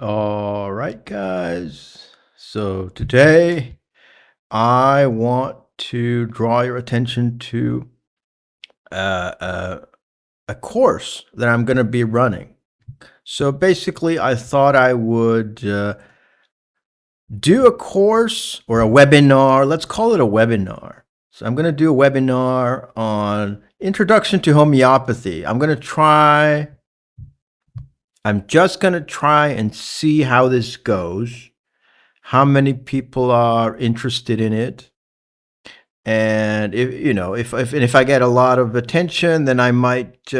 All right, guys. So today I want to draw your attention to uh, uh, a course that I'm going to be running. So basically, I thought I would do a course or a webinar. Let's call it a webinar. So I'm going to do a webinar on Introduction to Homeopathy. I'm just going to try and see how this goes, how many people are interested in it. And if I get a lot of attention, then I might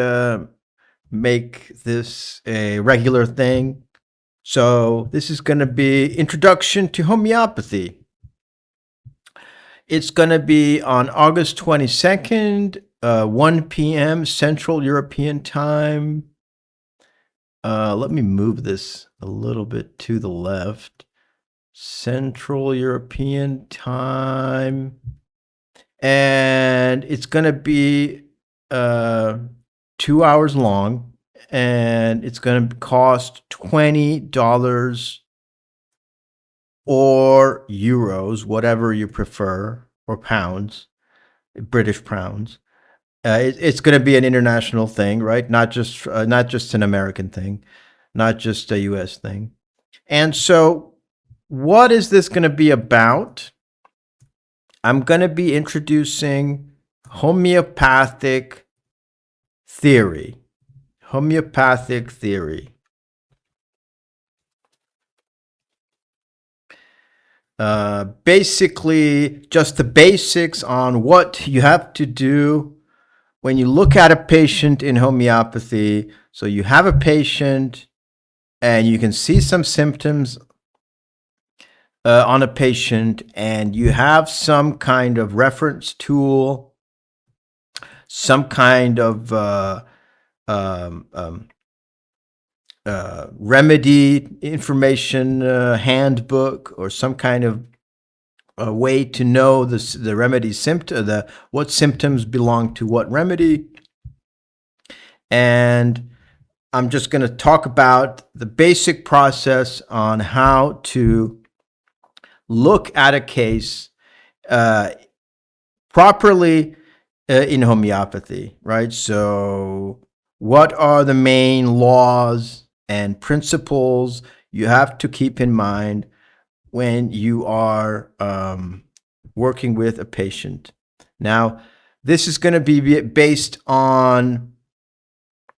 make this a regular thing. So this is going to be Introduction to Homeopathy. It's going to be on August 22nd, 1 p.m. Central European Time. Let me move this a little bit to the left. Central European Time. And it's going to be 2 hours long, and it's going to cost $20 or euros, whatever you prefer, or pounds, British pounds. It's going to be an international thing, right? Not just an American thing, not just a US thing. And so, what is this going to be about? I'm going to be introducing homeopathic theory. Homeopathic theory. Basically, just the basics on what you have to do when you look at a patient in homeopathy. So you have a patient and you can see some symptoms on a patient, and you have some kind of reference tool, some kind of remedy information handbook, or some kind of a way to know the remedy symptom, what symptoms belong to what remedy. And I'm just going to talk about the basic process on how to look at a case properly in homeopathy, right? So what are the main laws and principles you have to keep in mind when you are working with a patient? Now, this is going to be based on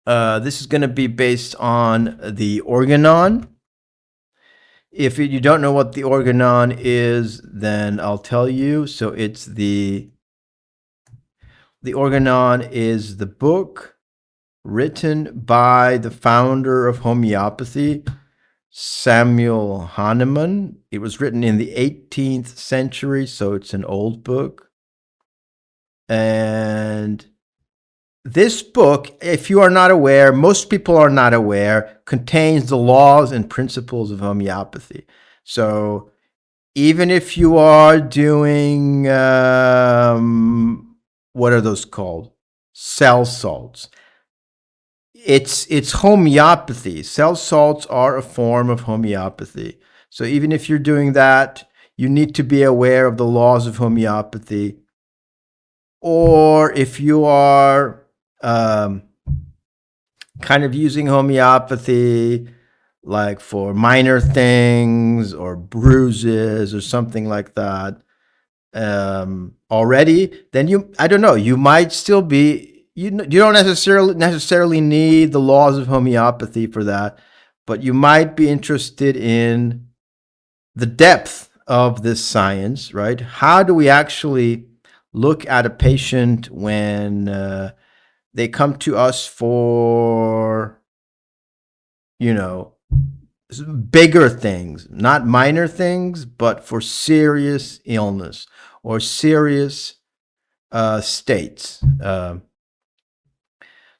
the organon. If you don't know what the organon is, then I'll tell you. So it's the organon is the book written by the founder of homeopathy, Samuel Hahnemann. It was written in the 18th century, so it's an old book. And this book, if you are not aware, most people are not aware, contains the laws and principles of homeopathy. So even if you are doing, what are those called? Cell salts. It's homeopathy. Cell salts are a form of homeopathy. So even if you're doing that, you need to be aware of the laws of homeopathy. Or if you are kind of using homeopathy like for minor things or bruises or something like that already, then you might still be, you don't necessarily need the laws of homeopathy for that, but you might be interested in the depth of this science, right? How do we actually look at a patient when they come to us for, bigger things, not minor things, but for serious illness or serious states.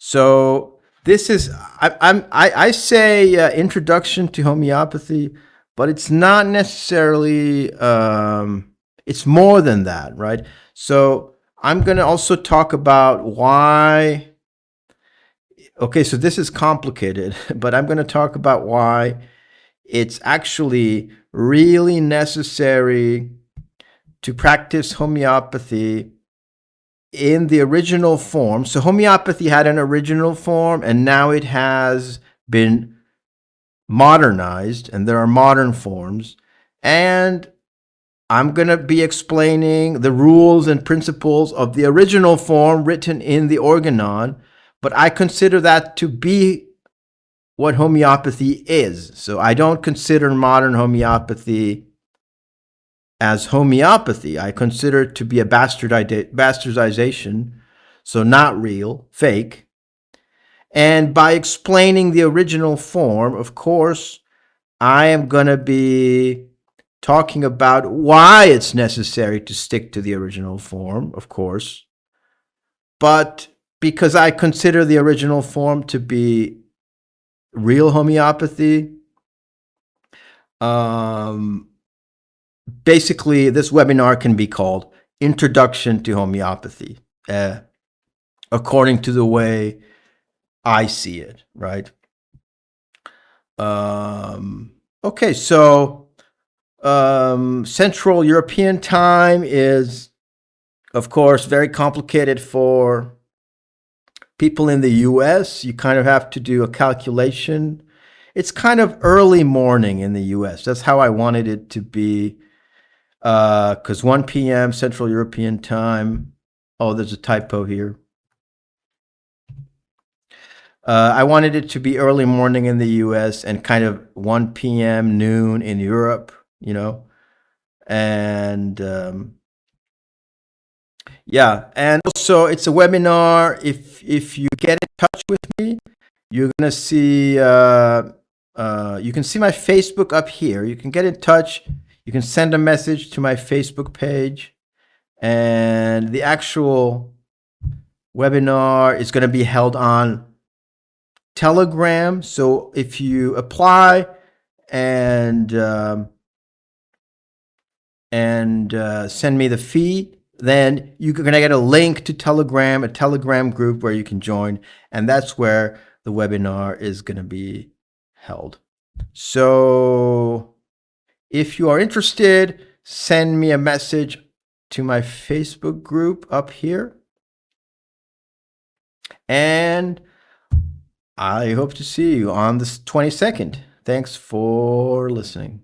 So this is, I say introduction to homeopathy, but it's not necessarily, it's more than that, right? So I'm going to also talk about why. Okay, so this is complicated, but I'm going to talk about why it's actually really necessary to practice homeopathy in the original form. So homeopathy had an original form, and now it has been modernized, and there are modern forms. And I'm going to be explaining the rules and principles of the original form written in the organon, but I consider that to be what homeopathy is. So I don't consider modern homeopathy as homeopathy. I consider it to be a bastardization, so not real, fake. And by explaining the original form, of course, I am going to be talking about why it's necessary to stick to the original form, of course. But because I consider the original form to be real homeopathy, basically this webinar can be called Introduction to Homeopathy, according to the way I see it, right? Okay, so Central European time is, of course, very complicated for people in the US. You kind of have to do a calculation. It's kind of early morning in the US. That's how I wanted it to be. Because 1 p.m. Central European time. Oh, there's a typo here. I wanted it to be early morning in the US and kind of 1 p.m. noon in Europe, you know. And yeah, and also it's a webinar. If you get in touch with me, you're gonna see you can see my Facebook up here. You can get in touch. You can send a message to my Facebook page, and the actual webinar is going to be held on Telegram. So if you apply and send me the fee, then you're going to get a link to Telegram, a Telegram group where you can join, and that's where the webinar is going to be held. So if you are interested, send me a message to my Facebook group up here. And I hope to see you on the 22nd. Thanks for listening.